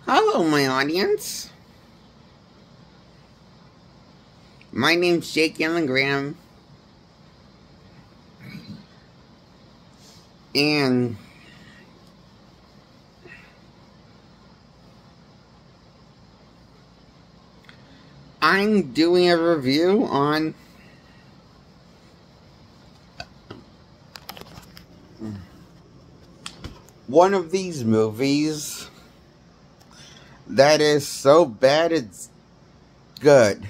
Hello, my audience. My name's Jake Yellengram, and I'm doing a review on one of these movies that is so bad it's good.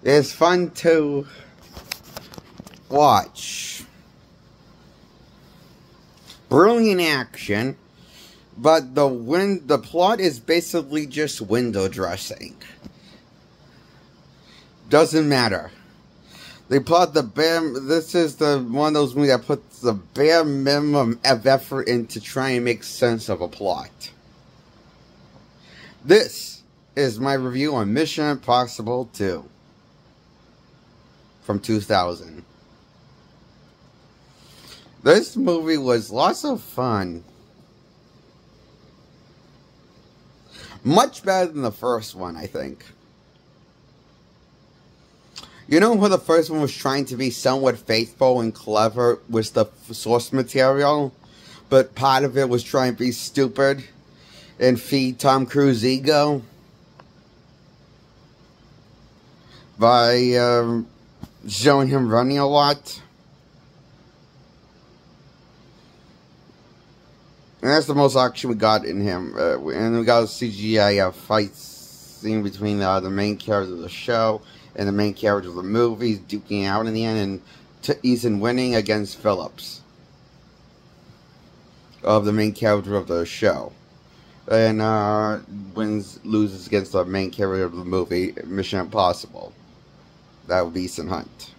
It's fun to watch. Brilliant action, but the plot is basically just window dressing. Doesn't matter. They plot this is one of those movies that puts the bare minimum of effort in to try and make sense of a plot. This is my review on Mission Impossible 2 from 2000. This movie was lots of fun. Much better than the first one, I think. You know how the first one was trying to be somewhat faithful and clever with the source material, but part of it was trying to be stupid and feed Tom Cruise's ego by showing him running a lot. And that's the most action we got in him. And we got a CGI fight scene between the main characters of the show and the main character of the movie, duking out in the end, and Ethan winning against Phillips, of the main character of the show, and loses against the main character of the movie, Mission Impossible. That would be Ethan Hunt.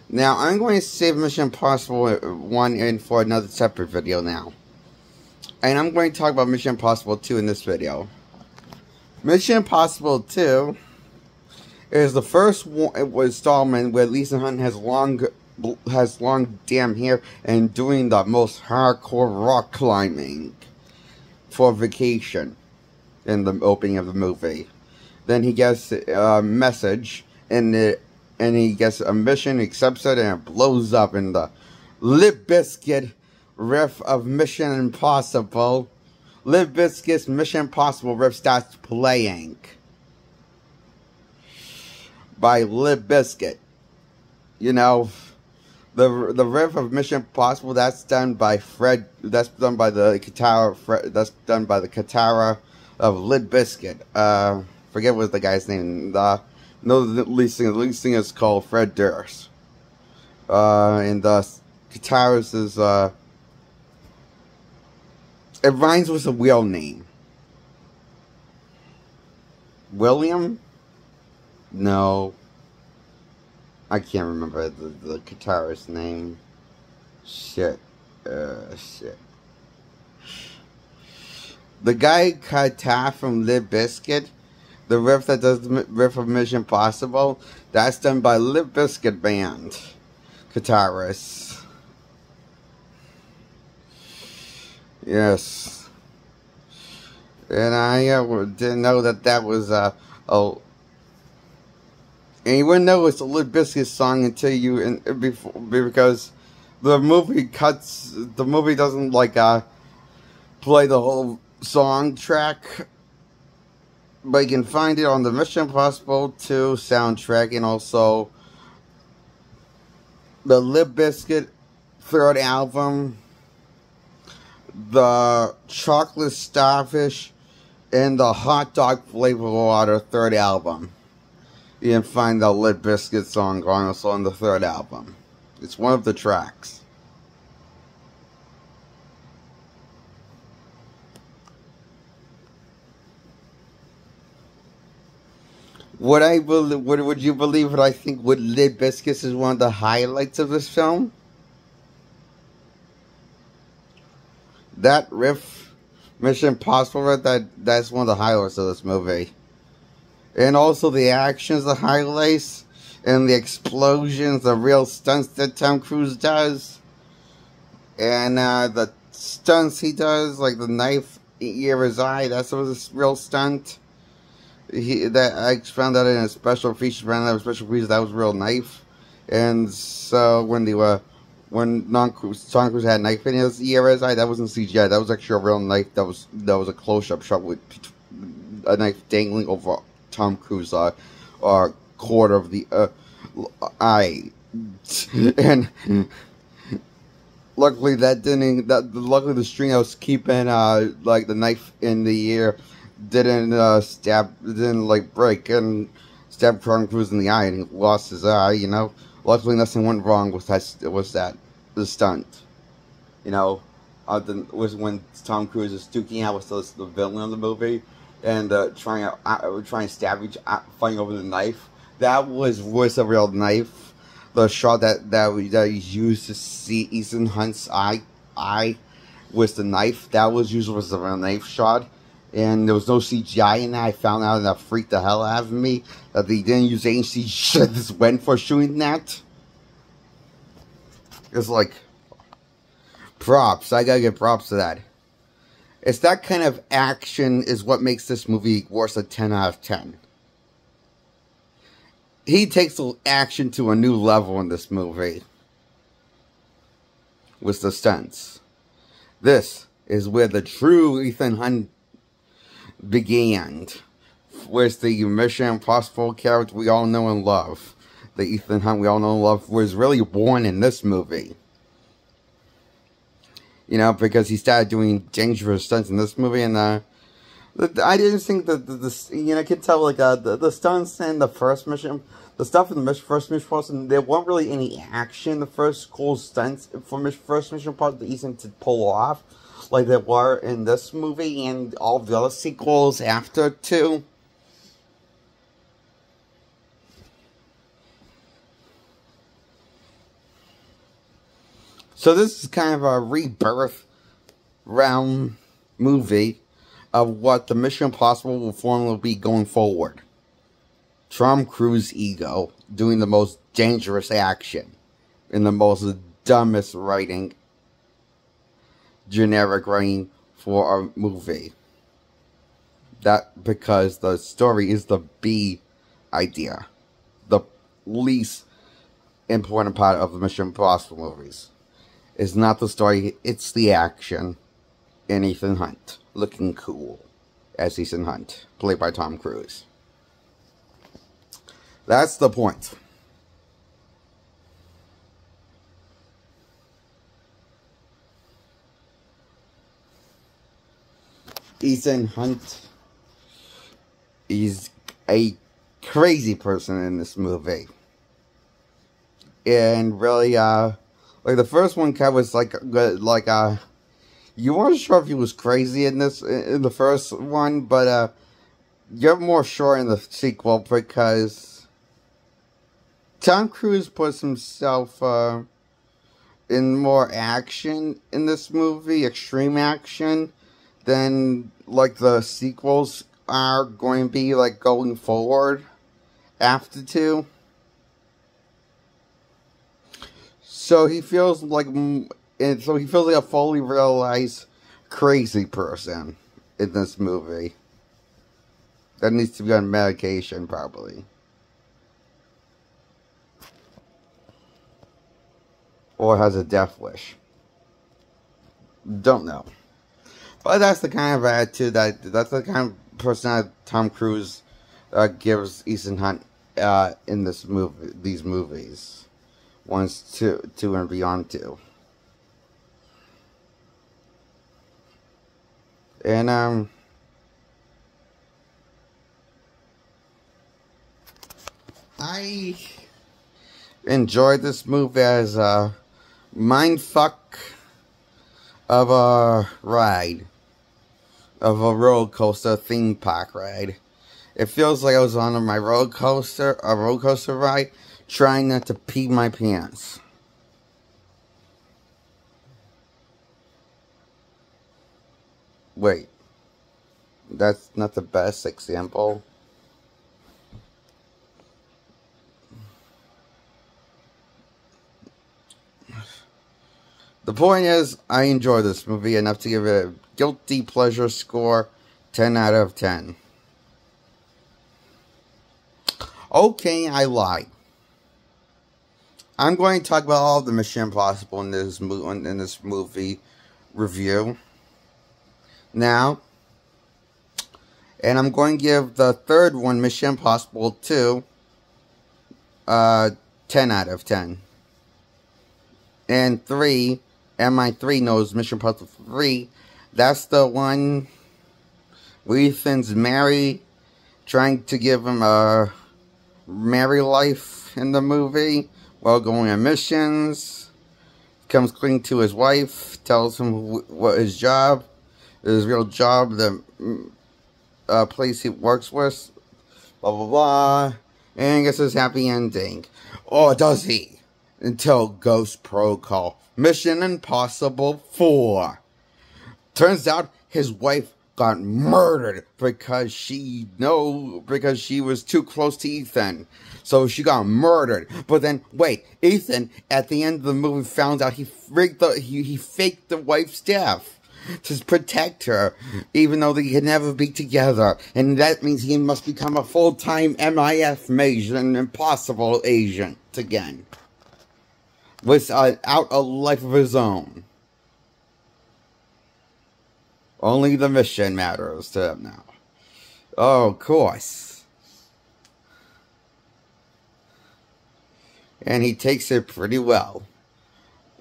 Now, I'm going to save Mission Impossible 1 in for another separate video now. And I'm going to talk about Mission Impossible 2 in this video. Mission Impossible 2 is the first installment where Ethan Hunt has long damn hair and doing the most hardcore rock climbing for vacation in the opening of the movie. Then he gets a message and he gets a mission, accepts it, and it blows up in the Limp Bizkit riff of Mission Impossible. Limp Bizkit's Mission Impossible riff starts playing by Limp Bizkit. You know, the riff of Mission Impossible, that's done by the guitar of Limp Bizkit. Forget what the guy's name. The lead singer is called Fred Durst. And the guitarist is it rhymes with a real name. William? No. I can't remember the guitarist's name. Shit. Shit. The guy guitar from Limp Bizkit, the riff that does the riff of Mission Impossible, that's done by Limp Bizkit band guitarist. Yes. And I didn't know that was and you wouldn't know it's a Limp Bizkit song until because the movie doesn't play the whole song track, but you can find it on the Mission Impossible 2 soundtrack and also the Limp Bizkit third album, the Chocolate Starfish, and the Hot Dog Flavor Water third album. You can find the Limp Bizkit song also on the third album. It's one of the tracks. Would you believe what I think Limp Bizkit is one of the highlights of this film? That riff, Mission Impossible riff, that's one of the highlights of this movie. And also the actions, the highlights, and the explosions, the real stunts that Tom Cruise does. And the stunts he does, like the knife ear his eye, that's a real stunt. That I found out in a special feature, found out a special feature that was a real knife. And so when Tom Cruise had a knife in his ear his eye, that wasn't CGI. That was actually a real knife. That was a close-up shot with a knife dangling over Tom Cruise quarter of the eye. And luckily luckily the string I was keeping like the knife in the ear didn't break and stab Tom Cruise in the eye, and he lost his eye. Luckily nothing went wrong with the stunt. Was when Tom Cruise is duking out with the villain of the movie and trying to stab fighting over the knife. That was a real knife. The shot that he used to see Ethan Hunt's eye was the knife. That was a real knife shot. And there was no CGI in that. I found out, and that freaked the hell out of me that they didn't use any CGI for shooting that. It's like props. I gotta give props to that. It's that kind of action is what makes this movie worth a 10 out of 10. He takes the action to a new level in this movie with the stunts. This is where the true Ethan Hunt began. Where's the Mission Impossible character we all know and love. The Ethan Hunt we all know and love was really born in this movie. Because he started doing dangerous stunts in this movie, and I didn't think that I could tell like the stunts in the first mission, the stuff in the first Mission Impossible, there weren't really any action. The first cool stunts for first Mission Impossible that Ethan to pull off, like there were in this movie and all the other sequels after too. So this is kind of a rebirth round movie of what the Mission Impossible will formally be going forward. Tom Cruise ego doing the most dangerous action in the most dumbest writing, generic writing for a movie. That because the story is the B idea, the least important part of the Mission Impossible movies. It's not the story, it's the action. And Ethan Hunt looking cool as Ethan Hunt, played by Tom Cruise. That's the point. Ethan Hunt is a crazy person in this movie. And really, like the first one was you weren't sure if he was crazy in the first one, but you're more sure in the sequel because Tom Cruise puts himself in more action in this movie, extreme action, than like the sequels are going to be like going forward after two. So he feels like a fully realized crazy person in this movie that needs to be on medication, probably, or has a death wish. Don't know, but that's the kind of attitude that's the kind of personality Tom Cruise gives Ethan Hunt in these movies. Wants to and beyond to. And I enjoyed this movie as a mindfuck of a ride, of a roller coaster theme park ride. It feels like I was on a roller coaster ride, trying not to pee my pants. Wait, that's not the best example. The point is, I enjoy this movie enough to give it a guilty pleasure score 10 out of 10. Okay, I lied. I'm going to talk about all the Mission Impossible in this movie review now. And I'm going to give the third one, Mission Impossible 2, 10 out of 10. And 3, MI3 knows Mission Impossible 3, that's the one where Ethan's married, trying to give him a married life in the movie while going on missions. Comes clean to his wife, tells him what his job, his real job, the place he works with, blah blah blah, and gets his happy ending. Or does he? Until Ghost Protocol, Mission Impossible 4. Turns out his wife got murdered because she was too close to Ethan. So she got murdered. But then, wait, Ethan, at the end of the movie, found out he faked the wife's death to protect her, even though they could never be together. And that means he must become a full-time MIF Mission Impossible agent again, without a life of his own. Only the mission matters to him now. Oh, of course. And he takes it pretty well.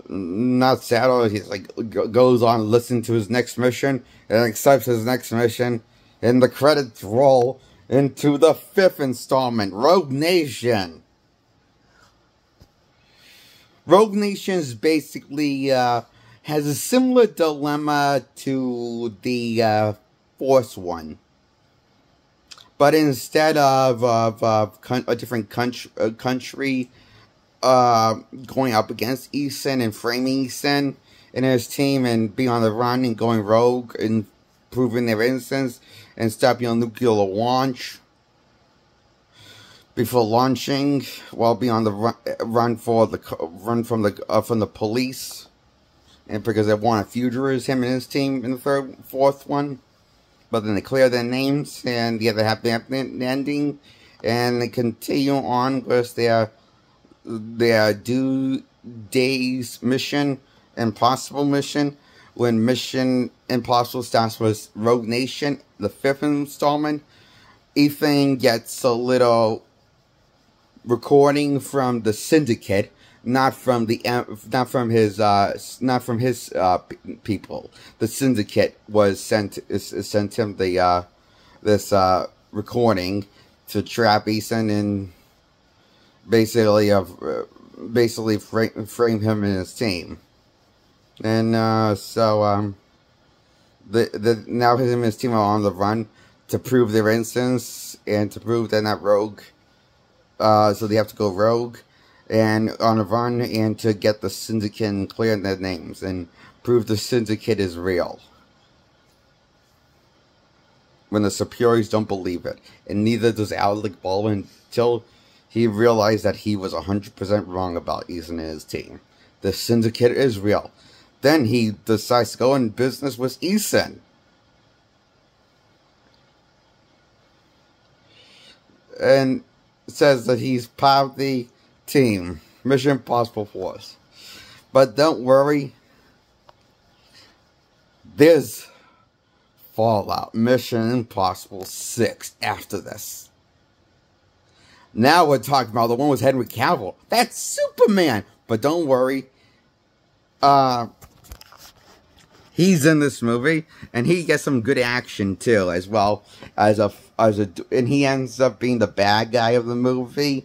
Not sad, he's like, goes on to listen to his next mission, and accepts his next mission, and the credits roll into the 5th installment, Rogue Nation. Rogue Nation is basically, has a similar dilemma to the Force one. But instead of a different country going up against Ethan and framing Ethan and his team and being on the run and going rogue and proving their innocence and stopping a nuclear launch before launching, while being on the run from the police, and because they want to fugitives, him and his team in the fourth one, but then they clear their names and get the happy ending, and they continue on with their due days Mission Impossible mission. When Mission Impossible starts with Rogue Nation, the 5th installment, Ethan gets a little recording from the Syndicate, not from his people. The Syndicate sent him this recording to trap Ethan and basically frame him and his team. And now him and his team are on the run to prove their innocence and to prove they're not rogue. So they have to go rogue and on a run and to get the Syndicate and clear their names and prove the Syndicate is real. When the superiors don't believe it. And neither does Alec Baldwin until he realized that he was 100% wrong about Ethan and his team. The Syndicate is real. Then he decides to go in business with Ethan. And says that he's part of the team, Mission Impossible Force. But don't worry, there's Fallout, Mission Impossible 6 after this. Now we're talking about the one with Henry Cavill. That's Superman. But don't worry, he's in this movie, and he gets some good action too, as well and he ends up being the bad guy of the movie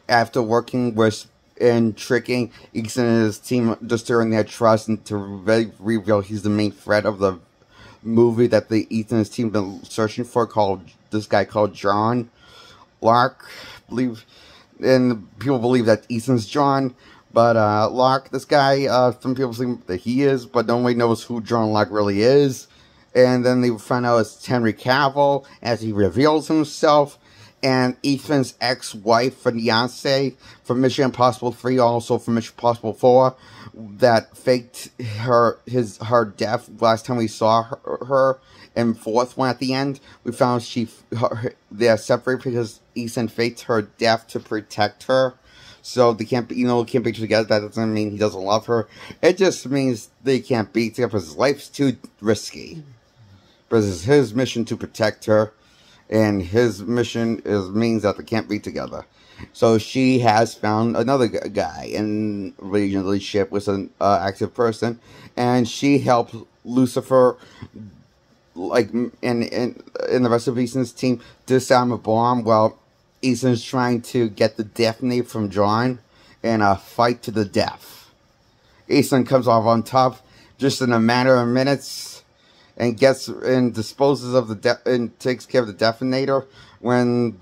after working with and tricking Ethan and his team, distorting their trust, and to reveal he's the main threat of the movie that the Ethan and his team been searching for, this guy called John Lark, and people believe that Ethan's John. But Lark, this guy, some people think that he is, but nobody knows who John Lark really is. And then they find out it's Henry Cavill as he reveals himself. and Ethan's ex-wife, fiance, from Mission Impossible 3, also from Mission Impossible 4, that faked her death last time we saw her in fourth one at the end. We found they're separated because Ethan faked her death to protect her. So they can't be, can't be together. That doesn't mean he doesn't love her. It just means they can't be together because his life's too risky. Because it's his mission to protect her, and his mission means that they can't be together. So she has found another guy in a relationship with an active person, and she helped Lucifer, like in the rest of Ethan's team, disarm a bomb while Ethan's trying to get the detonator from John in a fight to the death. Ethan comes off on top just in a matter of minutes and disposes of and takes care of the detonator when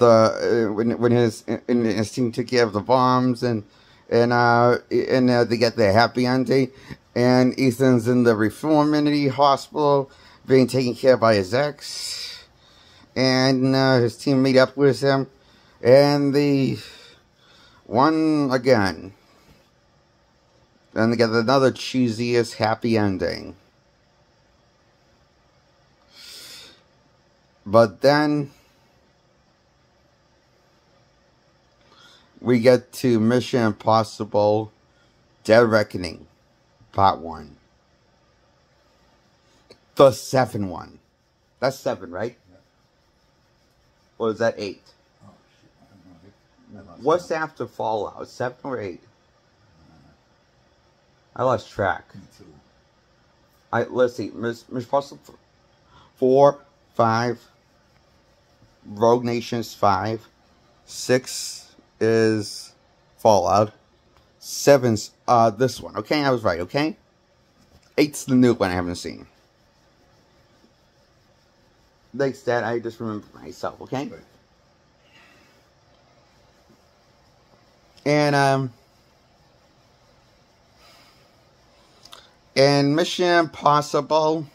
his team took care of the bombs and they get their happy ending, and Ethan's in the Reformity Hospital being taken care of by his ex, and his team meet up with him. And they won again. Then they get another cheesiest happy ending. But then we get to Mission Impossible Dead Reckoning Part 1. The 7th one. That's 7, right? Yeah. Or is that 8? What's after Fallout? 7 or 8? I lost track. Let's see. Mission Impossible 4, 5. Rogue Nations 5. 6 is Fallout. 7's this one. Okay, I was right. Okay. 8's the new one I haven't seen. Thanks, Dad. I just remember myself. Okay. Right. And Mission Impossible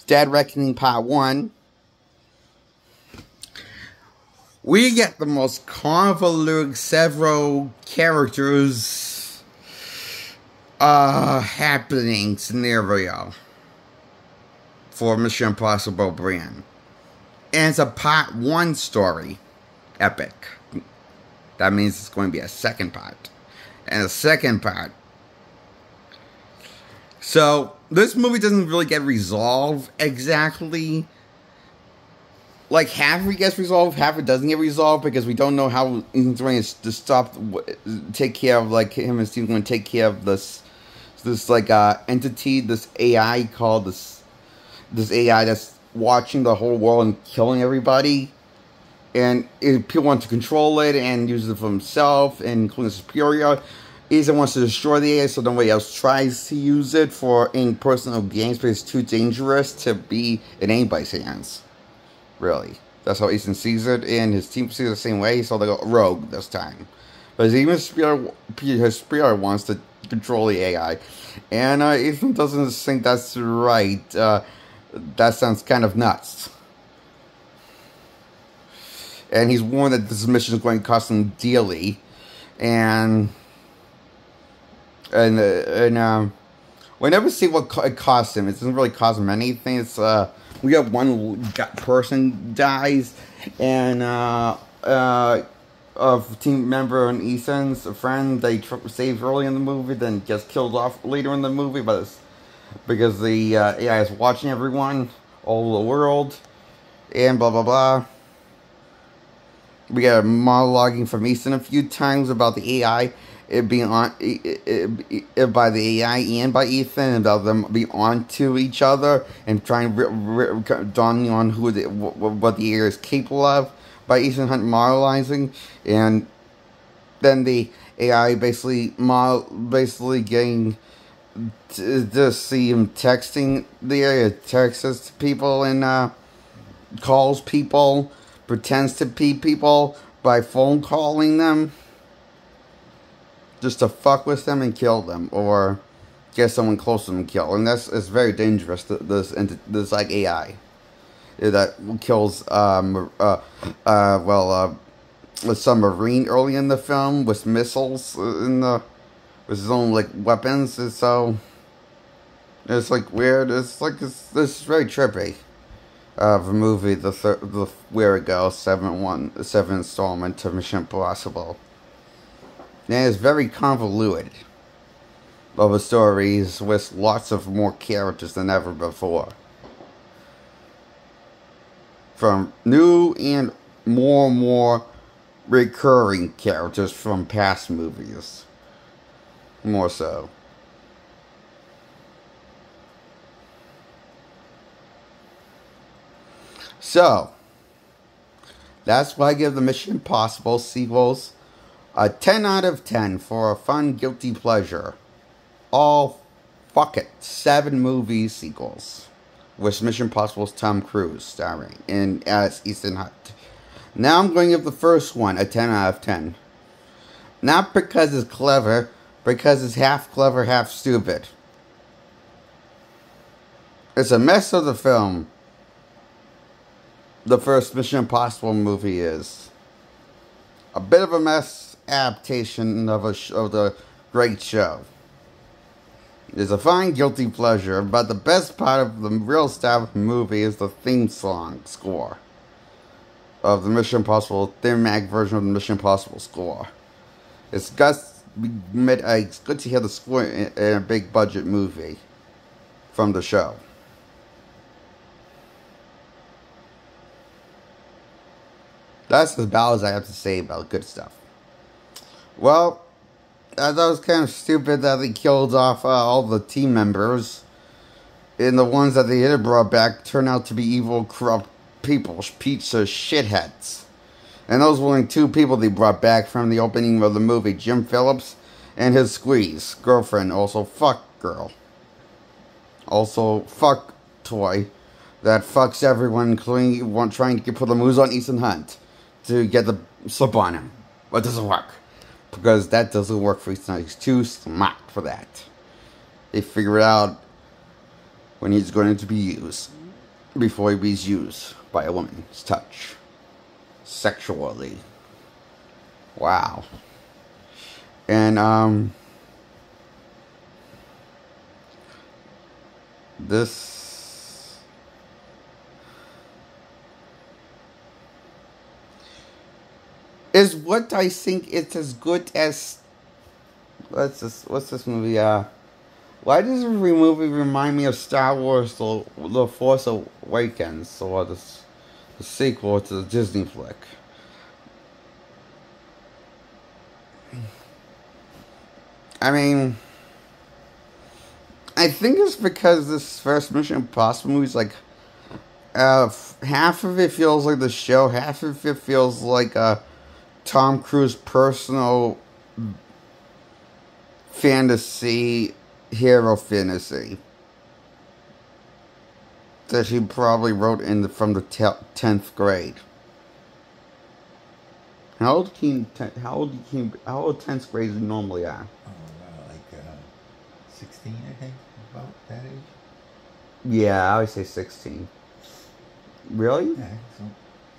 Dead Reckoning Part 1, we get the most convoluted several characters happening scenario for Mission Impossible brand. And it's a Part 1 story. Epic. That means it's going to be a second part. And a second part. So, this movie doesn't really get resolved exactly. Like, half of it gets resolved, half of it doesn't get resolved, because we don't know how he's going to take care of, like, him and his team going to take care of this like, entity, this AI called this AI that's watching the whole world and killing everybody, and people want to control it and use it for himself, including Superior. Ethan wants to destroy the AI so nobody else tries to use it in personal games, because it's too dangerous to be in anybody's hands. Really, that's how Ethan sees it, and his team sees it the same way. So they go rogue this time, but even his Superior wants to control the AI, and Ethan doesn't think that's right. That sounds kind of nuts. And he's warned that this mission is going to cost him dearly. And we never see what it costs him. It doesn't really cost him anything. It's we have one person dies, and a team member and Ethan's a friend they saved early in the movie, then gets killed off later in the movie, because the AI is watching everyone all over the world, and blah blah blah. We got monologuing from Ethan a few times about the AI being on by the AI and by Ethan, and about them being on to each other and trying dawning on what the AI is capable of by Ethan Hunt monologizing, and then the AI basically getting to see him texting the AI, texts people and calls people, pretends to be people by phone calling them just to fuck with them and kill them, or get someone close to them killed, and it's very dangerous. This like AI that kills with some marine early in the film with missiles with his own like weapons, and so it's like weird. This is very trippy. The movie, the where it goes, 7 installment to Mission Impossible. And it's very convoluted of a stories with lots of more characters than ever before. From new and more recurring characters from past movies. More so. So, that's why I give the Mission Impossible sequels a 10 out of 10 for a fun, guilty pleasure. All, fuck it, 7 movie sequels. With Mission Impossible's Tom Cruise starring as Ethan Hunt. Now I'm going to give the first one a 10 out of 10. Not because it's clever, because it's half clever, half stupid. It's a mess of the film. The first Mission Impossible movie is a bit of a mess adaptation of the great show. It's a fine guilty pleasure, but the best part of the real style of the movie is the theme song score of the Mission Impossible thematic version of the Mission Impossible score. It's good to hear the score in a big budget movie from the show. That's about as I have to say about good stuff. Well, I thought it was kind of stupid that they killed off all the team members. And the ones that they had brought back turned out to be evil, corrupt people, pizza shitheads. And those were only 2 people they brought back from the opening of the movie. Jim Phillips and his squeeze girlfriend, also fuck girl. Also fuck toy that fucks everyone, including trying to put the moves on Ethan Hunt to get the slip on him. But it doesn't work. Because that doesn't work for Ethan Hunt. He's too smart for that. They figure it out when he's going to be used. Before he be used by a woman's touch. Sexually. Wow. And, this is what I think it's as good as. What's this movie? Why does every movie remind me of Star Wars: The Force Awakens, or the sequel to the Disney flick? I mean, I think it's because this first Mission Impossible movie is like half of it feels like the show, half of it feels like Tom Cruise personal fantasy, hero fantasy that he probably wrote from the 10th grade. How old 10th grade normally are? Oh, like 16, I think, about that age. Yeah, I always say 16. Really? Yeah, so.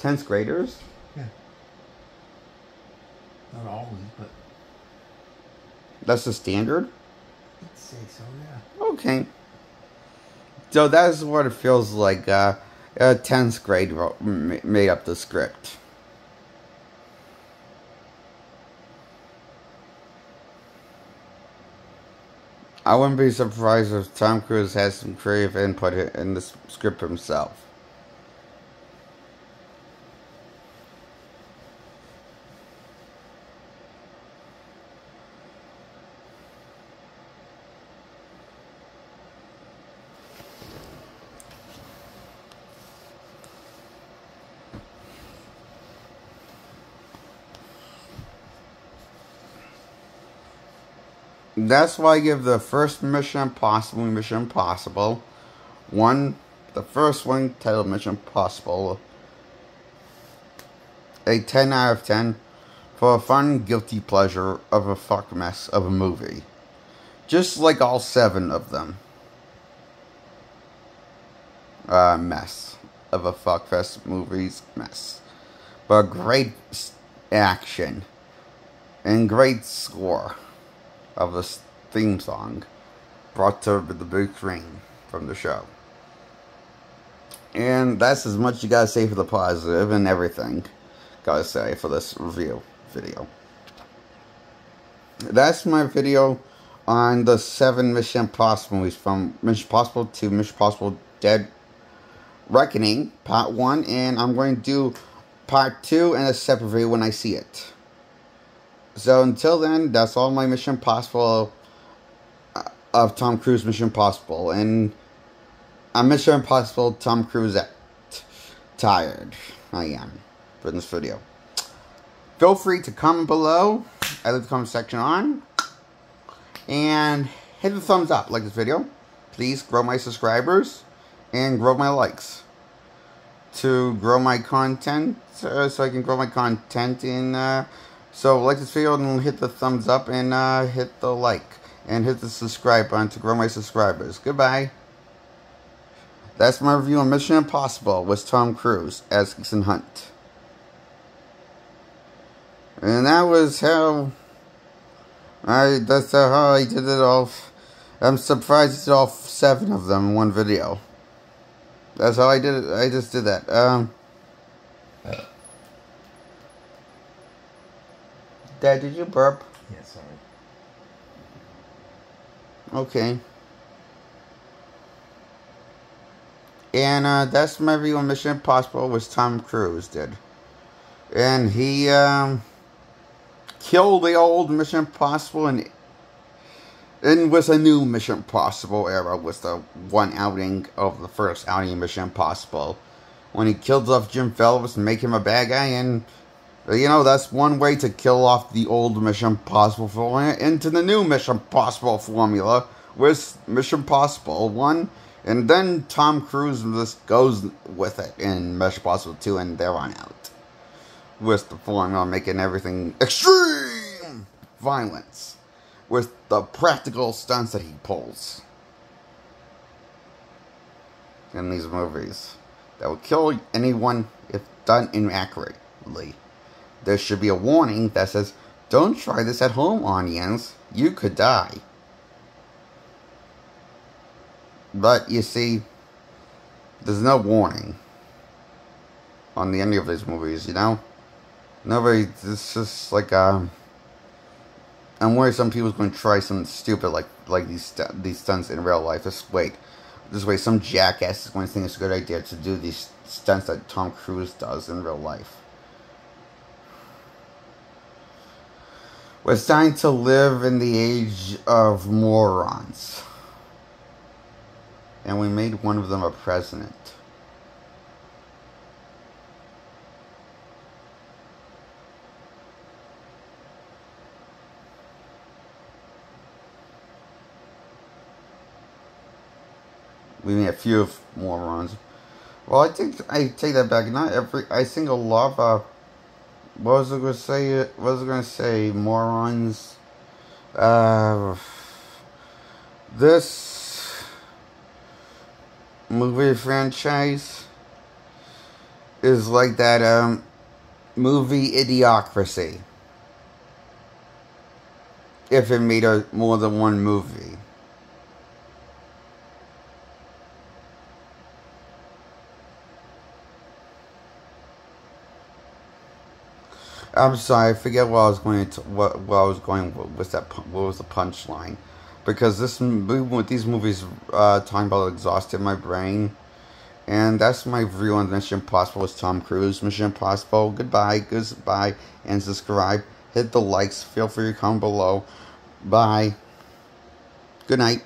10th graders? Yeah. Not always, but. That's the standard? I'd say so, yeah. Okay. So that's what it feels like. 10th grade made up the script. I wouldn't be surprised if Tom Cruise has some creative input in the script himself. That's why I give the first Mission Impossible, the first one titled Mission Impossible, a 10 out of 10 for a fun, guilty pleasure of a fuck mess of a movie. Just like all 7 of them. Mess of a fuckfest movies mess. But great action. And great score of the theme song brought to the big screen from the show. And that's as much you gotta say for the positive and everything. Gotta say for this review video. That's my video on the 7 Mission Impossible movies, from Mission Impossible to Mission Impossible Dead Reckoning Part 1, and I'm going to do Part 2 in a separate video when I see it. So until then, that's all my Mission Impossible of Tom Cruise Mission Impossible, and I'm Mission Impossible Tom Cruise tired. I am for this video. Feel free to comment below. I leave the comment section on. And hit the thumbs up, like this video. Please grow my subscribers and grow my likes. To grow my content, so I can grow my content. And so like this video and hit the thumbs up and hit the like. And hit the subscribe button to grow my subscribers. Goodbye. That's my review on Mission Impossible with Tom Cruise as Ethan Hunt. And that was how that's how I did it all. I'm surprised I did all 7 of them in one video. That's how I did it. I just did that. Dad, did you burp? Yeah, sorry. Okay. And that's my review on Mission Impossible, which Tom Cruise did. And he killed the old Mission Impossible and with a new Mission Impossible era, with the one outing of the first outing of Mission Impossible, when he killed off Jim Phelps and make him a bad guy. And you know, that's one way to kill off the old Mission Impossible formula into the new Mission Impossible formula with Mission Impossible 1. And then Tom Cruise just goes with it in Mission Impossible 2 and there on out. With the formula making everything extreme violence. With the practical stunts that he pulls in these movies that will kill anyone if done inaccurately. There should be a warning that says, "Don't try this at home, audience. You could die." But you see, there's no warning on the end of these movies, you know? Nobody, it's just like, I'm worried some people's going to try something stupid like these stunts in real life. Just wait. Some jackass is going to think it's a good idea to do these stunts that Tom Cruise does in real life. We're starting to live in the age of morons. And we made one of them a president. We made a few morons. Well, I think I take that back. Not every. I think a lot of. What was I going to say? What was I going to say? Morons. This movie franchise is like that movie Idiocracy. If it made more than one movie. I'm sorry, I forget what I was going to. What I was going with that. What was the punchline? Because these movies talking about exhausted my brain, and that's my review on Mission Impossible with Tom Cruise. Mission Impossible. Goodbye, and subscribe. Hit the likes. Feel free to comment below. Bye. Good night.